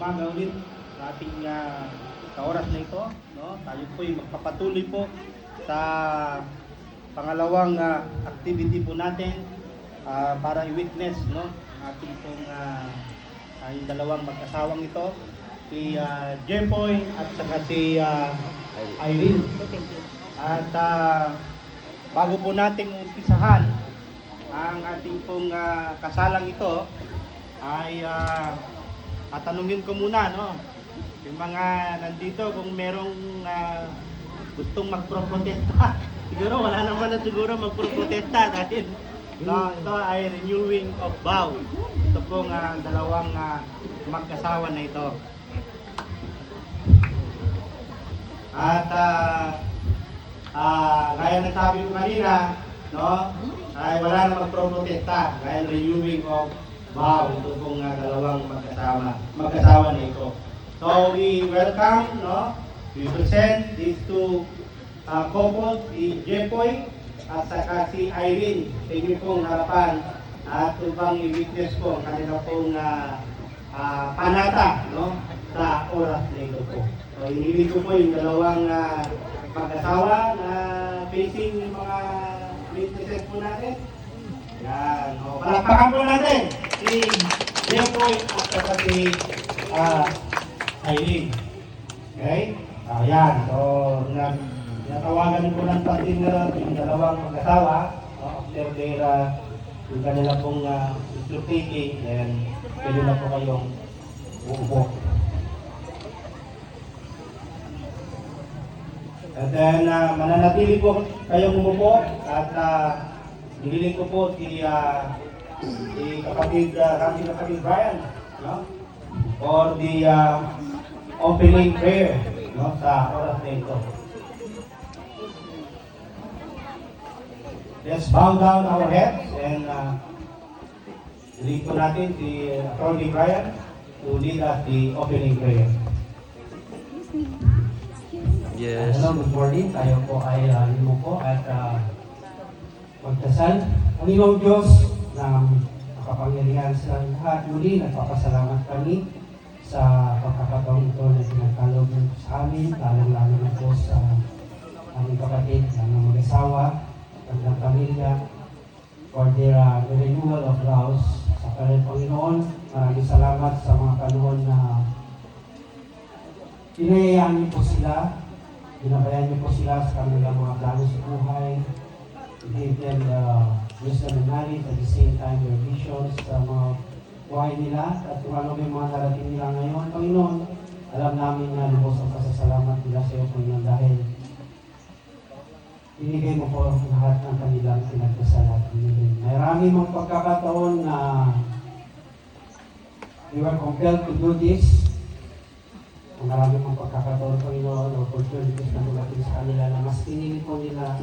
umaga ulit sa ating sa oras na ito, no? Tayo po'y magpapatuloy po sa pangalawang activity po natin para i-witness, no? Ating pong yung dalawang mag-asawang ito, si Jempoy at saka si Irene. At bago po nating umpisahan ang ating pong kasalang ito, ay tatanungin ko muna, no, yung mga nandito kung merong gustong magpro-protesta. Siguro wala naman na siguro magpro-protesta dahil ito ay renewing of vow. Ito pong dalawang mag-asawa na ito. At gaya ng sabi ko kanina, no, ay wala na magpro-protesta dahil renewing of wow, ito pong dalawang mag-asawa na ito. So we welcome, no, we present these two couples, si Jempoy at saka si Irene, sa inyong pong harapan at upang i-witness po ang kanila pong panata, no, sa oras na ito po. So inibig ko po yung dalawang mag-asawa na facing yung mga witnesses po natin. Yan, o, palakpakan po natin si Jempoy at saka si Irene. Okay? Ayan, so natawagan ko ng partner yung dalawang mag-asawa, after their yung kanila pong taking, then pwede na po kayong uupo. And then mananatili po kayong umupo at hiniling ko po si kapatid Brian, no, for the opening prayer, no, sa oras na ito. Let's bow down our heads and hiniling ko natin si Atty. Brian to lead us the opening prayer. Yes. Hello, good morning. Tayo po ay lumuko at magdasal. Ang iyong Diyos na makapangyarihan sa lahat, muli nagpapasalamat kami sa pagkakataon ito na pinagkaloob mo sa amin, lalong-lalo na po sa aming kapatid na mag-asawa at ng pamilya for their renewal of vows sa kanilang Panginoon. Maraming salamat sa mga panahon na pinayayaan niyo po sila, binabayan niyo po sila sa kanilang mga plano sa buhay. Give them the wisdom and knowledge, at the same time their visions sa mga buhay nila at kung ano yung mga narating nila ngayon. Panginoon, alam namin na lubos ang pasasalamat nila sa iyo, Panginoon, dahil binigay mo po lahat ng kanilang pinagdasal at binigay. Marami mong pagkakataon na we were compelled to do this. Marami mong pagkakataon, Panginoon, opportunities na dumating sa kanila na mas pinili po nila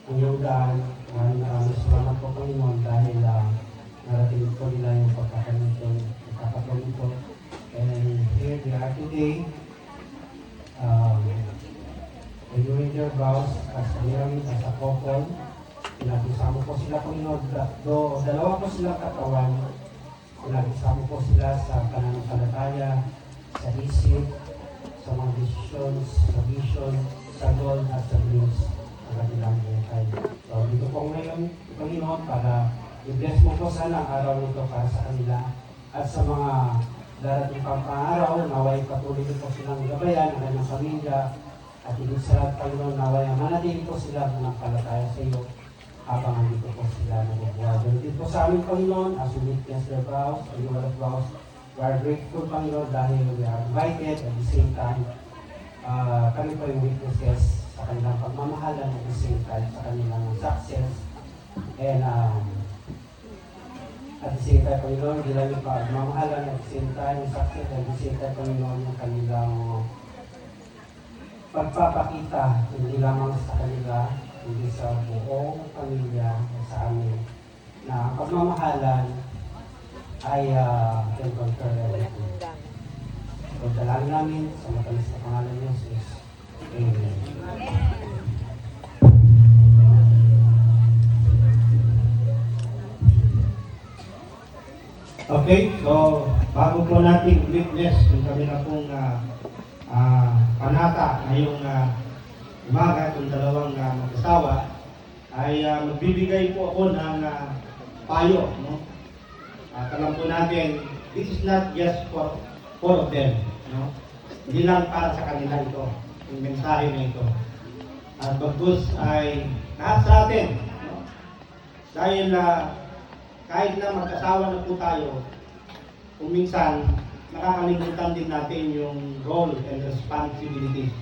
ang iyong daan. Maraming salamat po, Panginoon, dahil narating po nila yung pagkakataon ito. And here they are today, renewing their vows as a married, as a couple. Pinagisama po sila, Panginoon, dalawa po silang katawan. Pinagisama po sila sa pananampalataya, sa isip, sa mga decisions, sa vision, sa goal at sa dreams ng kanilang buhay. So, dito po ngayon, Panginoon, para i-bless mo po sana ang araw nito para sa kanila at sa mga darating pang araw, naway patuloy po silang gabayan ang kanyang pamilya at higit sa lahat, Panginoon, naway manatili po sila ng palataya sa iyo habang andito po sila nabubuhay. Dito po sa amin, Panginoon, as we witness their vows, renewal of vows, we are grateful, Panginoon, dahil we are invited at the same time, kami po yung witnesses sa kanilang pagmamahalan at the same time sa kanilang success. And at the same time, Panginoon, hindi lang yung pagmamahalan at the same time, yung success, at the same time, Panginoon, yung kanilang pagpapakita, hindi lamang sa kanila, hindi sa buong pamilya sa amin, na ang pagmamahalan ay can conquer everything. So, dalangin namin sa matamis na pangalan ni Jesus. Amen. Okay, so bago po natin witness yung kami na pong panata ngayong umaga, itong dalawang mag-asawa, ay magbibigay po ako ng payo. No? Alam po natin, this is not just for of them. No? Hindi lang para sa kanila ito, yung mensahe na ito. At bagus ay lahat sa atin. No? Dahil kahit na mag-asawa na po tayo, kung minsan, nakakalimutan din natin yung role and responsibilities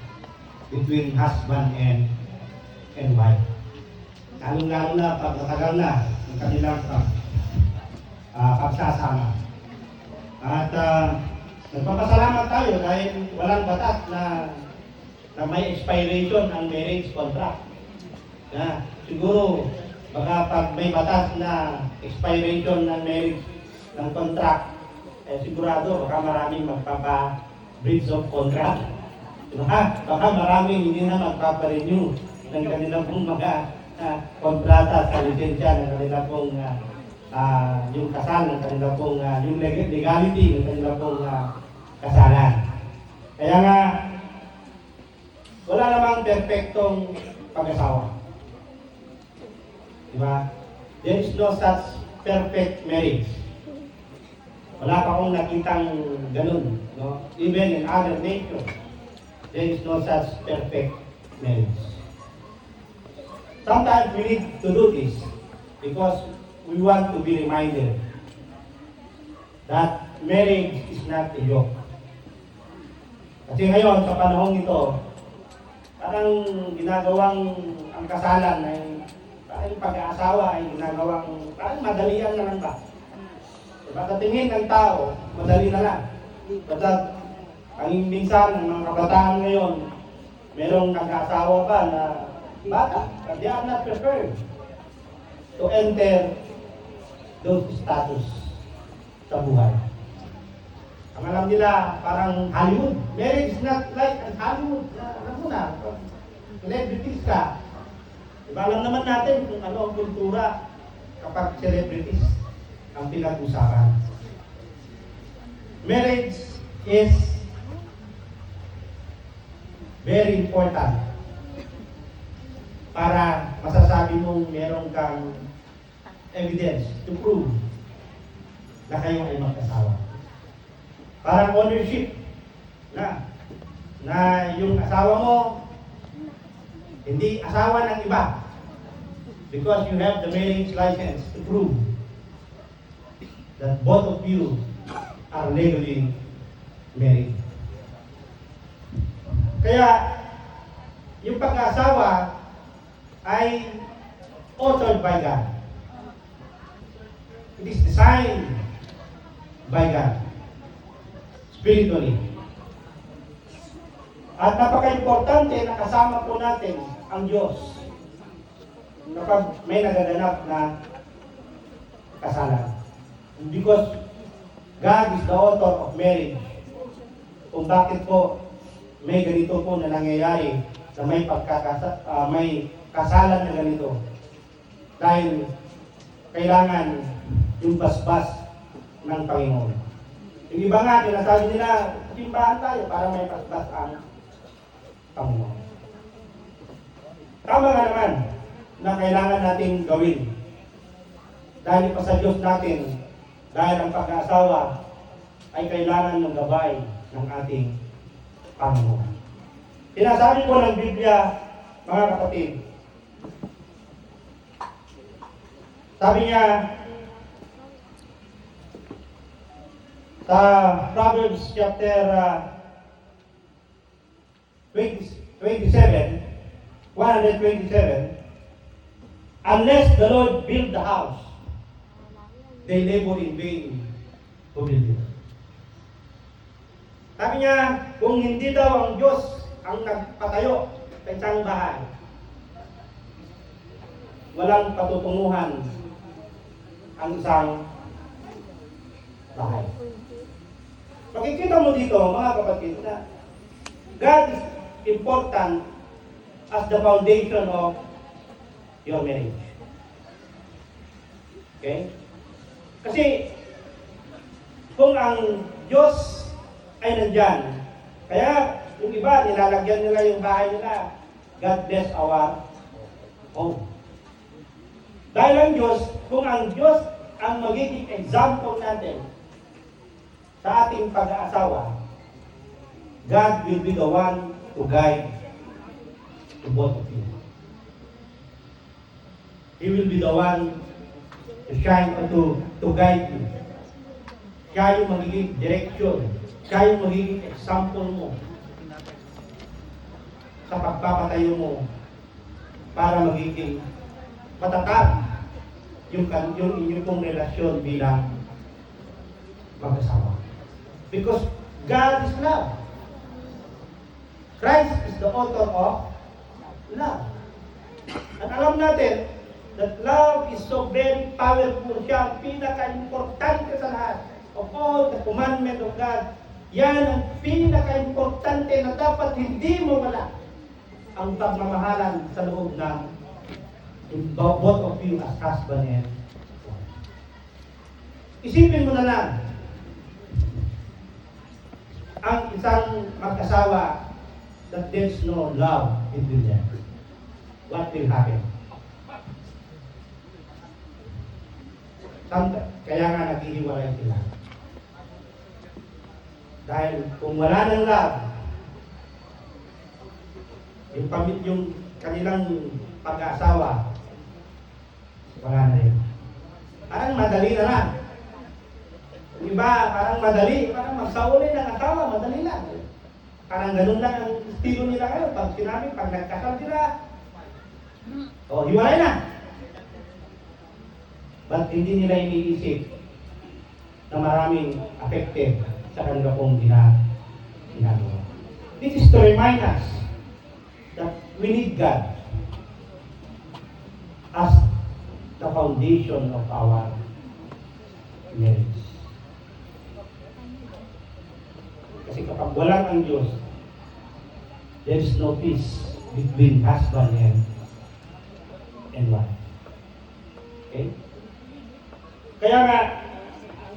between husband and wife. Lalong-lalo na pag natagal na ang kanilang pagsasama. At nagpapasalamat tayo dahil walang batas na may expiration ang marriage contract. Siguro, baka pag may batas na expiration ng marriage ng contract, sigurado baka maraming magpapa-breach of contract. Baka maraming hindi na magpapa-renew ng kanilang pong mga kontrata sa lisensya ng kanilang pong yung kasal ng kanilang pong yung legality ng kanilang pong kasalan. Kaya nga, wala namang perfectong pag-asawa. Diba? There is no such perfect marriage. Wala pa akong nakitang ganun. No? Even in other nations, there is no such perfect marriage. Sometimes we need to do this because we want to be reminded that marriage is not a joke. Kasi ngayon, sa panahon ito, parang ginagawang ang kasalan ay parang pag-aasawa ay ginagawang parang madalian na lang ba? Diba? Sa tingin ng tao, madali na lang. But ang minsan ng mga kabataan ngayon, merong nag-aasawa pa na bata, but they are not prepared to enter those status sa buhay. Ang alam nila, parang Hollywood. Marriage is not like Hollywood. Alam mo na, celebrities ka. Diba, alam naman natin kung ano ang kultura kapag celebrities ang pinag-usapan. Marriage is very important para masasabi mong meron kang evidence to prove na kayo ay magkasawa. Parang ownership na yung asawa mo hindi asawa ng iba because you have the marriage license to prove that both of you are legally married. Kaya yung pag-asawa ay authored by God. It is designed by God, spiritually. At napaka-importante na kasama po natin ang Diyos kapag may nagaganap na kasalan. Because God is the author of marriage. Kung bakit po may ganito po na nangyayari na may kasalan na ganito. Dahil kailangan yung basbas ng Panginoon. Yung iba nga, sinasabi nila, simbahan tayo para may basbas ang Panginoon. Tama nga naman na kailangan natin gawin. Dahil pa sa Diyos natin, dahil ang pag-aasawa ay kailangan ng gabay ng ating Panginoon. Sinasabi po ng Biblia, mga kapatid, sabi niya sa Proverbs chapter 127, unless the Lord build the house, they labor in vain to build it. Sabi niya, kung hindi daw ang Diyos ang nagpatayo sa isang bahay, walang patutunguhan ang isang bahay. Makikita mo dito, mga kapatid, na God is important as the foundation of your marriage. Okay? Kasi, kung ang Diyos ay nandyan, kaya yung iba, nilalagyan nila yung bahay nila, God bless our home. Dahil ang Diyos, kung ang Diyos ang magiging example natin sa ating pag-aasawa, God will be the one to guide to both of you. He will be the one to shine or to guide you. Siya yung magiging direction. Siya yung magiging example mo sa pagpapatayo mo para magiging matatag yung inyong pong relasyon bilang mag-asawa. Because God is love. Christ is the author of love. At alam natin that love is so very powerful. Siya ang pinaka-importante sa lahat of all the commandment of God. Yan ang pinaka-importante na dapat hindi mo wala ang pagmamahalan sa loob ng both of you as husband and wife. Isipin mo na lang ang isang mag-asawa that there's no love between them. What will happen? Kaya nga naghihiwalay sila. Dahil kung wala ng love, yung kanilang pag-aasawa, wala na yun. Parang madali na lang. Yung iba, parang madali, parang magsauli ng asawa, madali lang. Parang ganun lang ang estilo nila ngayon. Pag sinabi, pag nagkasal sila, hiwalay na. But hindi nila iniisip na maraming affected sa kanila pong ginagawa. This is to remind us that we need God as the foundation of our marriage. Kasi kapag walang ang Diyos, there is no peace between husband and wife. Okay? Kaya nga,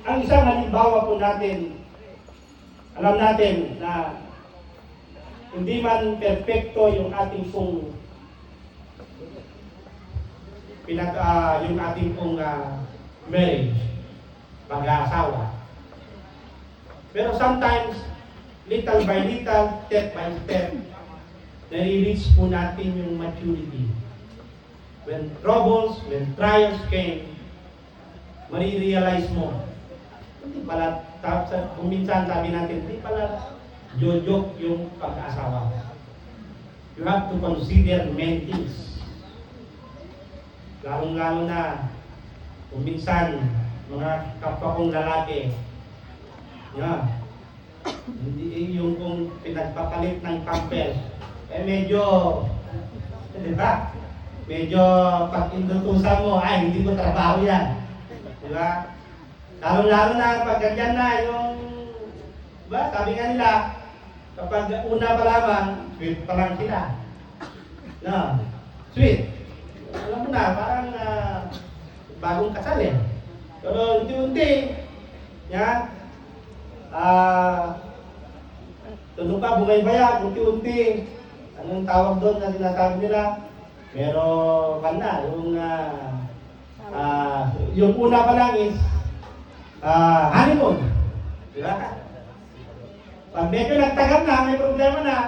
ang isang halimbawa po natin, alam natin na hindi man perfecto yung ating pong yung ating pong marriage, pag-aasawa. Pero sometimes, little by little, step by step, nare-reach po natin yung maturity. When troubles, when trials came, marirealize mo, hindi pala, kung minsan sabi natin, hindi pala joke yung pag-asawa. You have to consider many things lalong-lalo na kung minsan mga kapwa kong lalaki, hindi yung kung pinagpapalit ng pampers, medyo, di ba? Medyo pag inutusan mo, ay hindi ko trabaho yan. Di ba? Lalo-lalo na pag ganyan na yung, ba, sabi nga nila, kapag una pa lamang, sweet pa lang sila. No, sweet. Alam mo na, parang bagong kasal eh. Pero unti-unti, tunog pa, bumay-baya, unti-unti. Anong tawag doon na sinasabi nila? Pero, kana, yung una pa lang is, honeymoon. Di ba? Pag medyo nagtagal na, may problema na.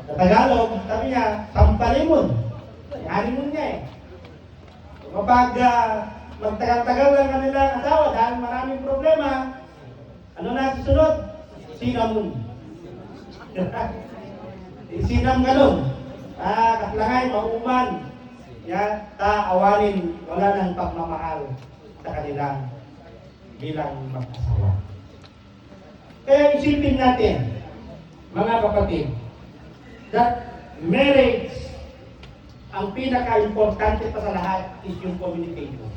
Sa Tagalog, sabi niya, sampalimon. Honeymoon niya eh. Kapag magtagal-tagal lang kanilang asawa dahil maraming problema, ano na susunod? Sinamon. Sinam ganun. Kaslangay, mauman. Awanin, wala ng pagmamahal sa kanilang bilang mag-asawa. Kaya isipin natin, mga kapatid, that marriage, ang pinaka-importante pa sa lahat is yung communication.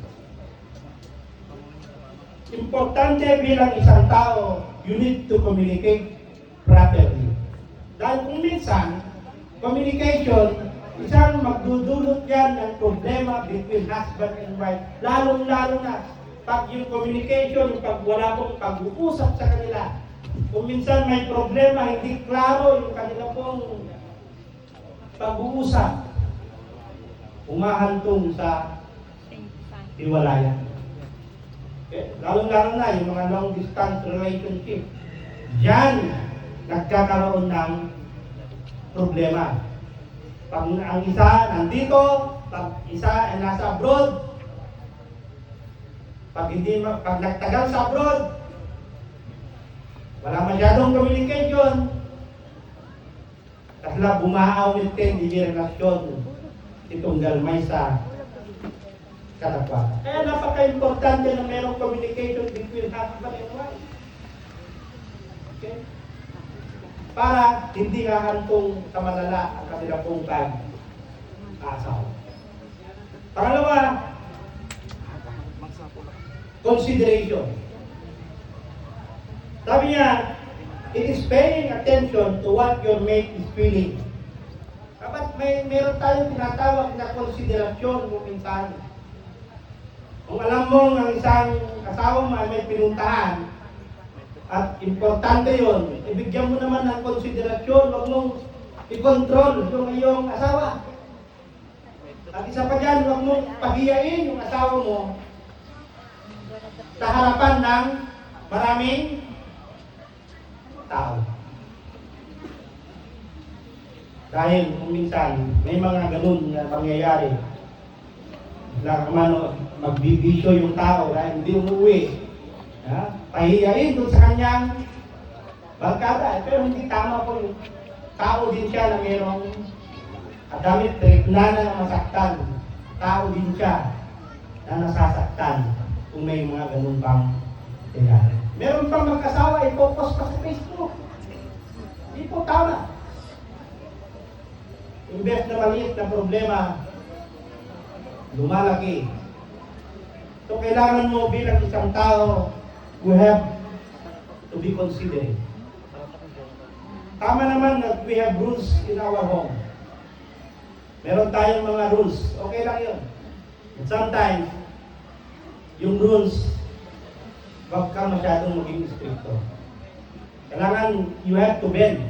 Importante bilang isang tao, you need to communicate properly. Dahil kung minsan, communication, isang magdudulot yan ng problema between husband and wife. Lalong-lalo na, pag yung communication, pag wala pong pag-uusap sa kanila, kung minsan may problema, hindi klaro yung kanila pong pag-uusap, umahantong sa hiwalayan. Lalong-lalo na yung mga long-distance relationship. Diyan, nagkakaroon ng problema. Pag ang isa nandito, pag isa ay nasa abroad, pag nagtagal sa abroad, wala masyadong communication, kasla bumaawit din di relasyon itong galmay sa katapatan. Kaya napaka-importante na mayroong communication between husband and wife. Okay? Para hindi hahantong sa malala ang kanila pong pag-aasawa. Pangalawa, consideration. Sabi niya, it is paying attention to what your mate is feeling. Kapag meron tayong tinatawag na konsiderasyon mo minsan. Kung alam mo ang isang asawa mo ay may pinuntahan, at importante yun, ibigyan mo naman ng konsiderasyon, huwag mong i-control yung iyong asawa. At isa pa dyan, huwag mong pahiyain yung asawa mo sa harapan ng maraming tao. Dahil kung minsan, may mga ganun na pangyayari. Magbibisyo yung tao dahil hindi umuwi. Pahiyain doon sa kanyang barkada. Pero hindi tama po yung tao din siya na mayroong damit triknana na masaktan. Tao din siya na nasasaktan kung may mga ganun pang nangyari. Meron pang mag-asawa, i-focus pa sa Facebook. Hindi po tama. Imbes na maliit na problema, lumalaki. So kailangan mo bilang isang tao, you have to be considerate. Tama naman na we have rules in our home. Meron tayong mga rules. Okay lang yun. But sometimes, yung rules, wag ka masyadong maging stricto. Kailangan you have to bend.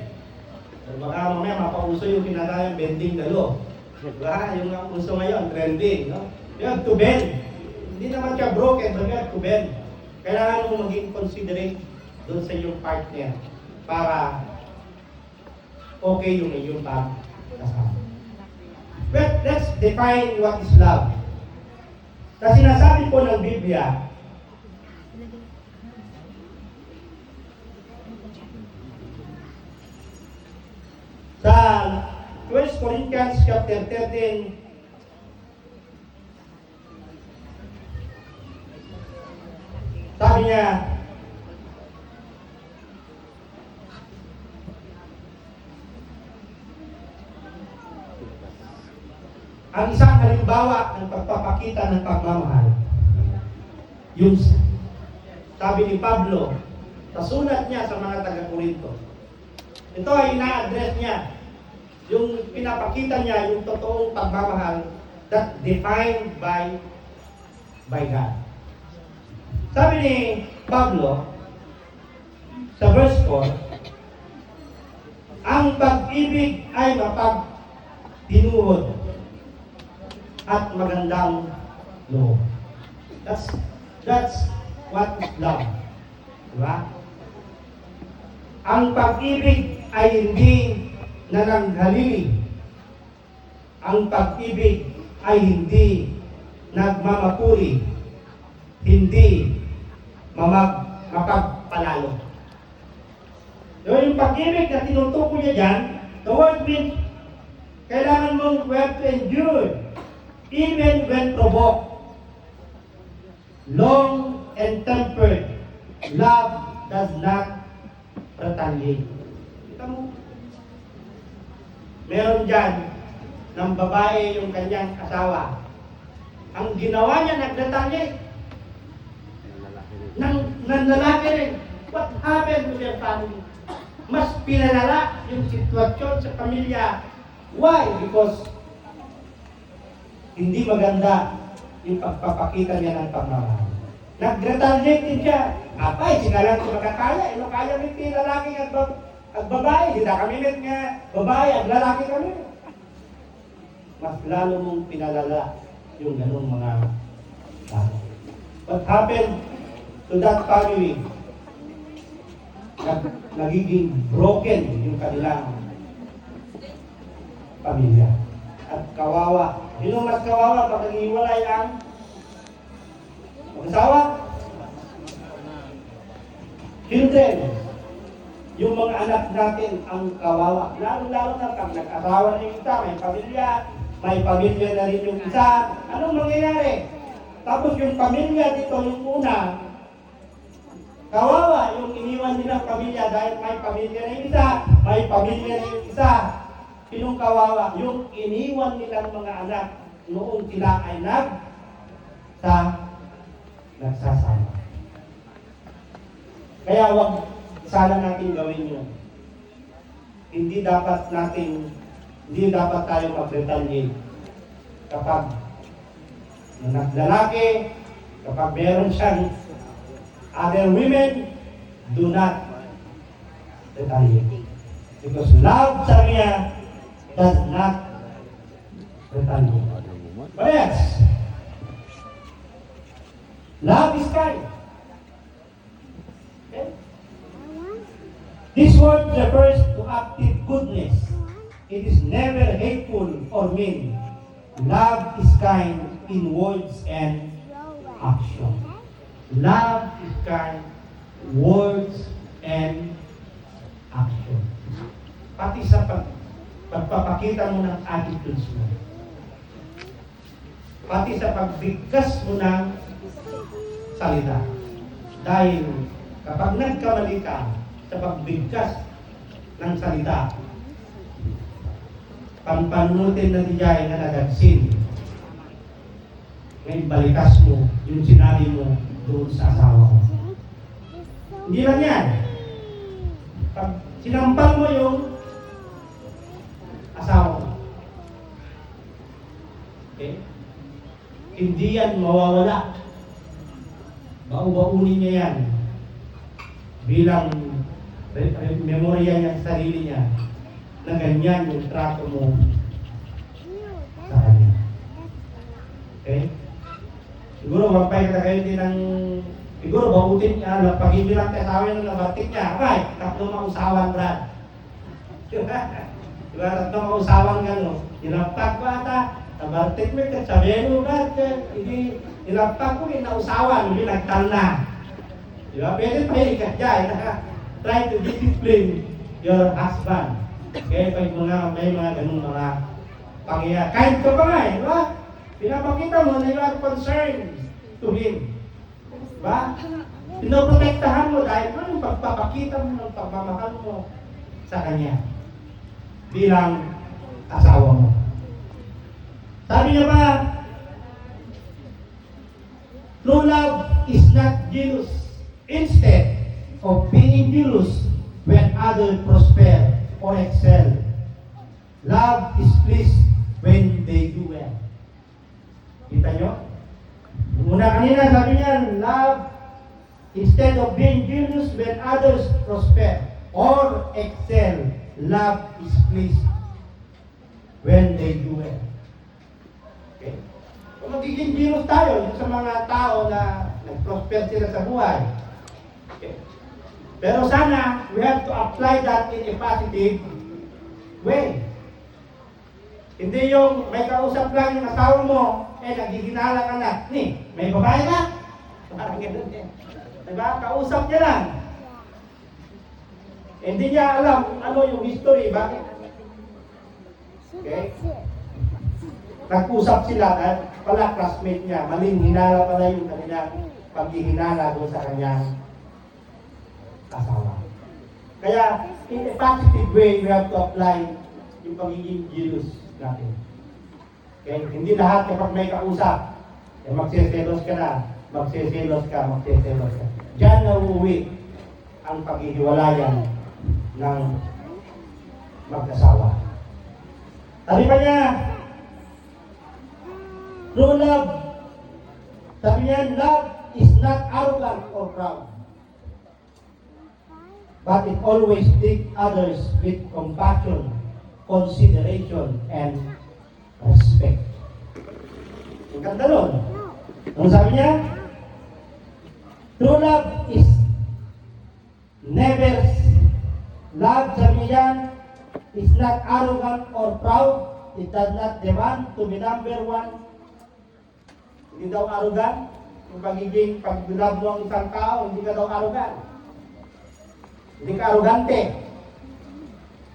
Baka mamaya mapauso yung pinatayang bending the law. Diba? Yung uso ngayon, trending. No? You have to bend. Hindi naman siya broken, but you have to bend. Kailangan mo maging considerate doon sa iyong partner para okay yung iyong pag-kasama. But let's define what is love. Kasi sinasabi po ng Biblia, sa 1 Corinthians chapter 13, Sabi niya, ang isang halimbawa ng pagpapakita ng pagmamahal, yung sabi ni Pablo, sa sulat niya sa mga taga-Korinto. Ito ay ina-address niya, yung pinapakita niya yung totoong pagmamahal that defined by God. Sabi ni Pablo, sa verse 4, ang pag-ibig ay mapagtinuod at magandang loob. That's what is love. Diba? Ang pag-ibig ay hindi nananghalili. Ang pag-ibig ay hindi nagmamapuri. Hindi mapagpalalo. So, yung pag-ibig na tinutukoy niya dyan, the word means kailangan mong we have to endure even when provoked. Long and tempered. Love does not retaliate. Kita mo? Meron dyan ng babae yung kanyang asawa. Ang ginawa niya, nag-retaliate. Ng lalaki rin. What happened to their family? Mas pinalala yung sitwasyon sa pamilya. Why? Because hindi maganda yung pagpapakita niya ng pagmamahal. Nag-retaliate din siya. Apay, sinalang ko magkakaya. Ino kaya may lalaki at babae. Hindi na kami nga babae at lalaki kami. Mas lalo mong pinalala yung ganung mga tao. What happened to that family? Nagiging broken yung kanilang pamilya. At kawawa. Sino mas kawawa pag naghiwalay ang mag-asawa? Children. Yung mga anak natin ang kawawa. Lalo-lalo na pag nag-asawa na yung isa, may pamilya na rin yung isa. Anong mangyayari? Tapos yung pamilya dito, yung una, kawawa yung iniwan nilang pamilya dahil may pamilya na yung isa, may pamilya na yung isa. Sinong kawawa? Yung iniwan nilang mga anak noong sila ay nagsasama. Kaya wag sana natin gawin yun. Hindi dapat tayo mag-retaliate kapag naglalaki, kapag meron siyang other women, do not retaliate. Because love sa niya does not retaliate. What else? Love is kind. Okay? This word refers to active goodness. It is never hateful or mean. Love is kind in words and action. Love is kind, words and action. Pati sa pagpapakita mo ng attitudes mo. Pati sa pagbigkas mo ng salita. Dahil kapag nagkamali ka sa pagbigkas ng salita, pampanutin na diyan na nagagsin. Ngayon balikas mo yung sinabi mo doon sa asawa ko. Hindi lang yan. Pag sinampal mo yung asawa ko, okay? Hindi yan mawawala. Bau-baunin niya yan bilang memorya niya sa sarili niya na ganyan yung trato mo sa kanya. Okay? Siguro magpay ka kayo din ng siguro bautin niya, pag hindi lang kasawa ng labatik niya, okay, tatlong mausawan, Brad. Diba, tatlong mausawan gano'n. Nilaptag ko ata, nabartik mo ito, sabihin mo, Brad, hindi, nilaptag ko, inausawan, hindi nagtal na. Diba, pwede pa ikat dyan, try to discipline your husband. Okay, pag may mga ganung mga pangyayari. Kahit ka pa nga eh, diba? Pinapakita mo na you are concerned to him. Diba? Pinoprotektahan mo dahil ano yung pagpapakita mo ng pagmamahal mo sa kanya bilang asawa mo. Sabi niya ba, true love is not jealous. Instead of being jealous when others prosper or excel, love is pleased when they do well. Kita nyo? Muna kanina sabi niya, love, instead of being jealous when others prosper or excel, love is pleased when they do well. Okay? Kung magiging jealous tayo sa mga tao na nag-prosper sila sa buhay. Okay? Pero sana, we have to apply that in a positive way. Hindi yung may kausap lang yung asawa mo, naghihinala ka na. May babae ka? Parang ganun din. Diba? Kausap niya lang. Hindi niya alam ano yung history. Bakit? Okay? Nag-usap sila at pala classmate niya. Maling hinala pala yung kanilang paghihinala doon sa kanyang asawa. Kaya, in a positive way, we have to apply yung pagiging jealous natin. Okay? Hindi lahat kapag may kausap, magseselos ka na, magseselos ka. Diyan na uuwi ang paghihiwalayan ng mag-asawa. Sabi pa niya, true love, sabi niya, love is not arrogant or proud, but it always takes others with compassion, consideration, and respect. Ang ganda nun. Ang sabi niya, true love is never, love, sabi niya, is not arrogant or proud. It does not demand to be number one. Hindi daw arrogant. Yung pagiging, pag-love mo ang isang tao, hindi ka daw arrogant. Hindi ka arrogante.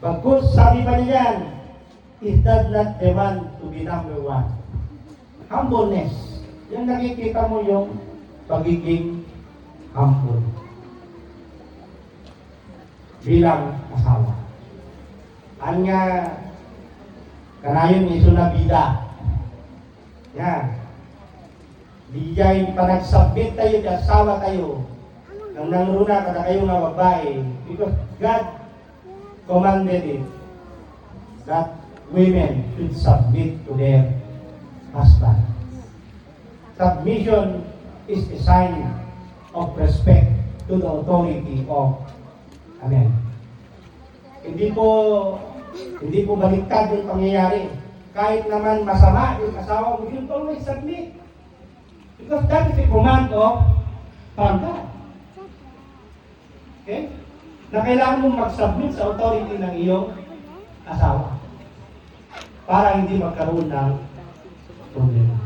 Bagkus, sabi pa niya, it does not demand to be number one. Humbleness. Yung nakikita mo yung pagiging humble bilang asawa. Ang kanayon iso na bida. Yan. Dijay panagsubmit tayo, asawa tayo. Ang nangruna kada kayo nga babae. Because God commanded it that women should submit to their husband. Submission is a sign of respect to the authority of Amen. Hindi po baliktad yung pangyayari. Kahit naman masama yung asawa mo, you always submit. Because that is a command of God. Okay? Na kailangan mong mag-submit sa authority ng iyong asawa para hindi magkaroon ng problema.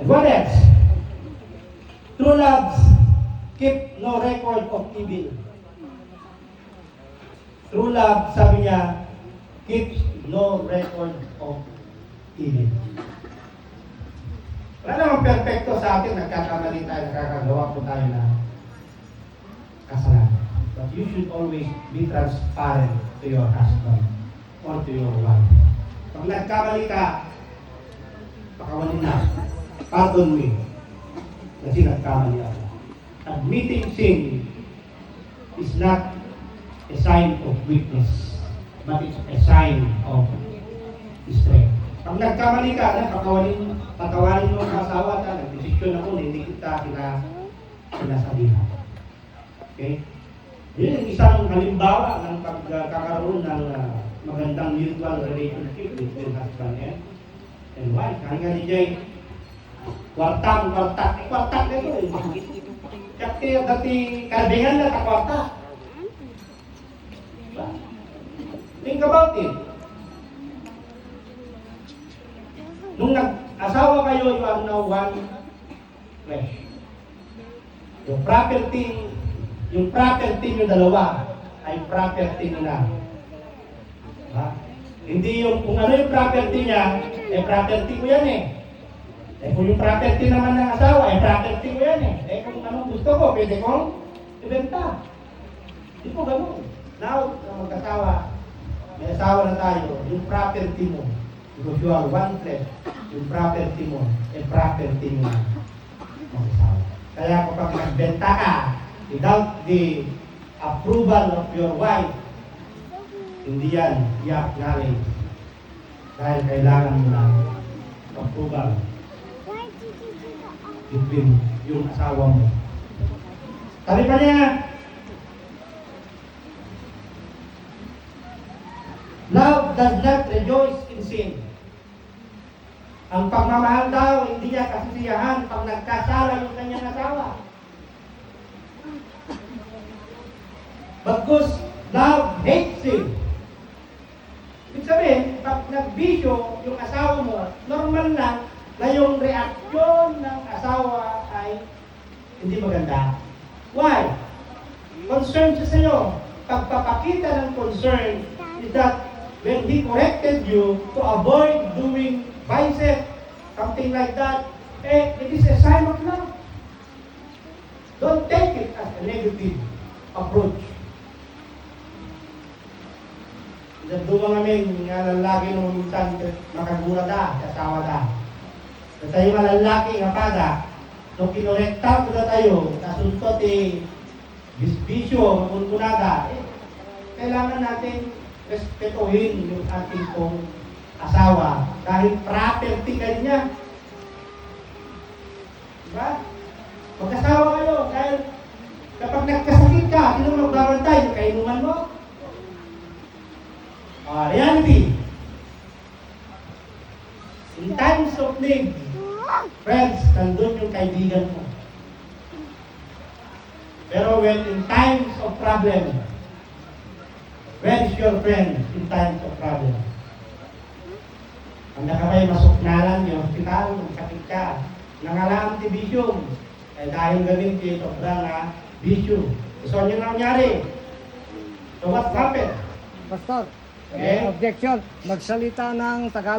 And what else? True love keep no record of evil. True love, sabi niya, keeps no record of evil. Wala namang perfecto sa atin, nagkakamali tayo, nakakagawa po tayo na kasalanan. But you should always be transparent to your husband or to your wife. Pag nagkamali ka, pakawanin na. Pardon me. Kasi nagkamali ako. Admitting sin is not a sign of weakness, but it's a sign of strength. Pag nagkamali ka, patawarin mo ang asawa ka, nagdesisyon ako na hindi kita sinasabihan. Okay? Yun ang isang halimbawa ng pagkakaroon ng magandang mutual relationship between husband and wife. Kaya nga ni Jay, kwartak na ito eh. Kaya dati kalbingan na kwartak. Think about it. Nung nag-asawa kayo, you are now one flesh. Yung property nyo dalawa ay property nyo na. Ha? Hindi yung, kung ano yung property niya, property mo yan eh. Eh kung yung property naman ng asawa, eh property ko yan eh. Eh kung anong gusto ko, pwede kong ibenta. Hindi po ganun. Now, na mag-asawa, may asawa na tayo, yung property mo, because you are one flesh, yung property mo, eh property mo mag-asawa. Kaya kapag nagbenta ka, without the approval of your wife, hindi yan i-acknowledge. Dahil kailangan mo ng approval between yung asawa mo. Sabi pa niya, love does not rejoice in sin. Ang pagmamahal daw, hindi niya kasisiyahan pag nagkasala yung kanyang asawa. Because love hates sin. Ibig sabihin, pag nagbisyo yung asawa mo, normal lang na yung reaksyon ng asawa ay hindi maganda. Why? Concern siya sa iyo. Pagpapakita ng concern is that when he corrected you to avoid doing vices, something like that, it is a sign of love. Don't take it as a negative approach. Nagduma kami nga lalaki nung minsan makagura da, kasawa da. At tayo nga lalaki nga pada, nung kinorekta ko na tayo, nasuntot bisbisyo, magungunada, kailangan natin respetuhin yung ating pong asawa dahil property ka niya. Diba? Magkasawa kayo dahil kapag nagkasakit ka, sino magbabantay? Yung kainuman mo? Reality. In times of need, friends, nandun yung kaibigan mo. Pero when in times of problem, where is your friend in times of problem? Ang nakabay masuknalan yung hospital, sakit ka, nangalang tibisyon, ay dahil gawin kayo sobrang bisyo. So, yun ang nangyari. So, what happened? Pastor, Okay. objection. Magsalita ng Tagalog.